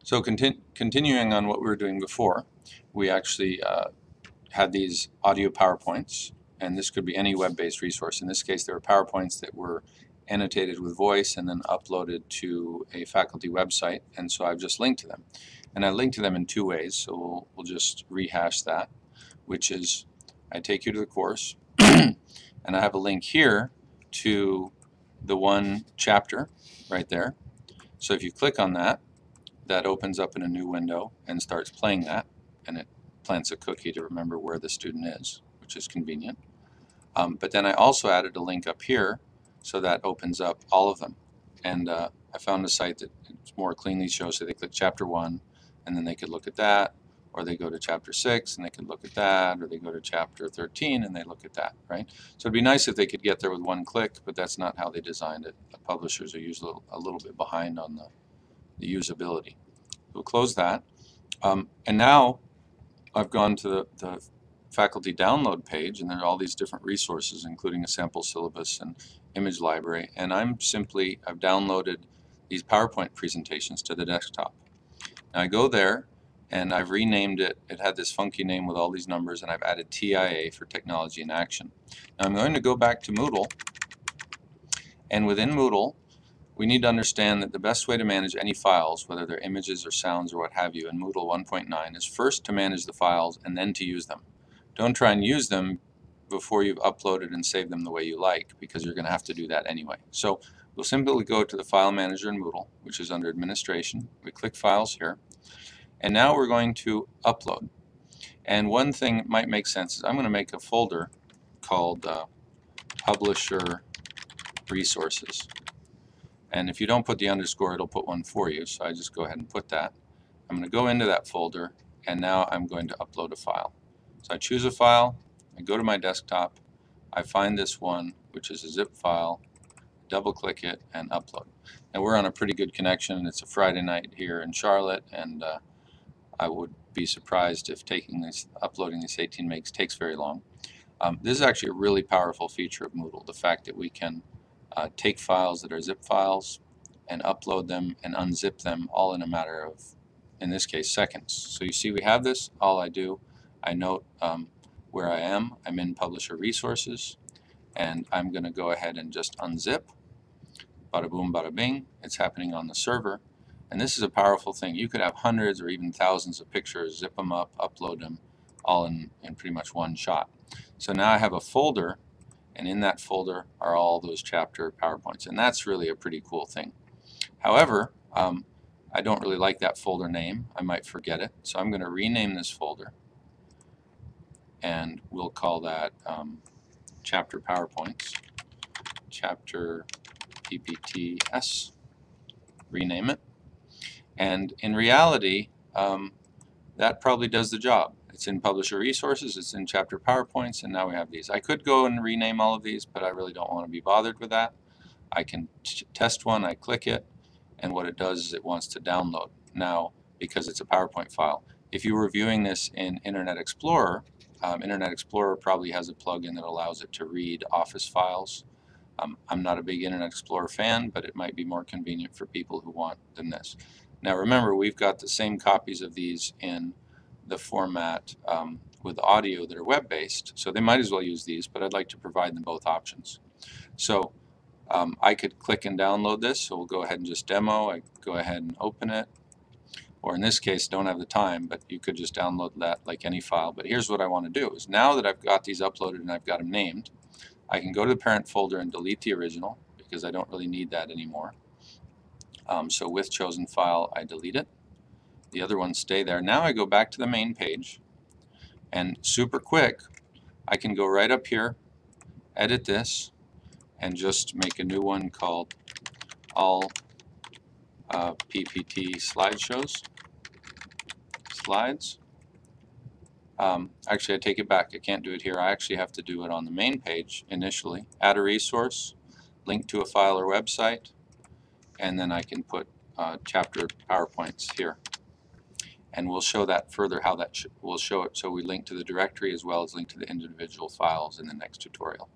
So continuing on what we were doing before, we actually had these audio PowerPoints, and this could be any web-based resource. In this case, there were PowerPoints that were annotated with voice and then uploaded to a faculty website, and so I've just linked to them. And I linked to them in two ways, so we'll just rehash that, which is I take you to the course, and I have a link here to the one chapter right there. So if you click on that, that opens up in a new window and starts playing that, and it plants a cookie to remember where the student is, which is convenient. But then I also added a link up here, so that opens up all of them. And I found a site that more cleanly shows, so they click chapter 1, and then they could look at that, or they go to chapter 6 and they could look at that, or they go to chapter 13 and they look at that, right? So it'd be nice if they could get there with one click, but that's not how they designed it. The publishers are usually a little bit behind on the usability. We'll close that. And now I've gone to the faculty download page, and there are all these different resources, including a sample syllabus and image library, and I've downloaded these PowerPoint presentations to the desktop. Now I go there and I've renamed it. It had this funky name with all these numbers, and I've added TIA for Technology in Action. Now I'm going to go back to Moodle, and within Moodle we need to understand that the best way to manage any files, whether they're images or sounds or what have you, in Moodle 1.9 is first to manage the files and then to use them. Don't try and use them before you've uploaded and saved them the way you like, because you're going to have to do that anyway. So we'll simply go to the File Manager in Moodle, which is under Administration. We click Files here, and now we're going to upload. And one thing that might make sense is I'm going to make a folder called Publisher Resources. And if you don't put the underscore, it'll put one for you, so I just go ahead and put that. I'm going to go into that folder, and now I'm going to upload a file. So I choose a file, I go to my desktop, I find this one, which is a zip file, double click it, and upload. Now we're on a pretty good connection. It's a Friday night here in Charlotte, and I would be surprised if uploading these 18 megs takes very long. This is actually a really powerful feature of Moodle, the fact that we can take files that are zip files and upload them and unzip them all in a matter of, in this case, seconds. So you see we have this. All I do, I note where I am. I'm in Publisher Resources, and I'm going to go ahead and just unzip. Bada boom, bada bing. It's happening on the server. And this is a powerful thing. You could have hundreds or even thousands of pictures, zip them up, upload them, all in pretty much one shot. So now I have a folder, and in that folder are all those chapter PowerPoints, and that's really a pretty cool thing. However, I don't really like that folder name. I might forget it, so I'm going to rename this folder, and we'll call that Chapter PowerPoints, Chapter PPTS, rename it. And in reality, that probably does the job. It's in Publisher Resources, it's in Chapter PowerPoints, and now we have these. I could go and rename all of these, but I really don't want to be bothered with that. I can test one, I click it, and what it does is it wants to download. Now, because it's a PowerPoint file, if you were viewing this in Internet Explorer, Internet Explorer probably has a plugin that allows it to read Office files. I'm not a big Internet Explorer fan, but it might be more convenient for people who want than this. Now remember, we've got the same copies of these in the format with audio that are web-based, so they might as well use these, but I'd like to provide them both options. So I could click and download this, so we'll go ahead and just demo. I go ahead and open it, or in this case don't have the time, but you could just download that like any file. But here's what I want to do is, now that I've got these uploaded and I've got them named, I can go to the parent folder and delete the original because I don't really need that anymore. So with chosen file, I delete it. The other ones stay there. Now I go back to the main page, and super quick, I can go right up here, edit this, and just make a new one called All PPT Slideshows. Slides. Actually, I take it back. I can't do it here. I actually have to do it on the main page initially. Add a resource, link to a file or website, and then I can put chapter PowerPoints here. And we'll show that further, how that we'll show it. So we link to the directory as well as link to the individual files in the next tutorial.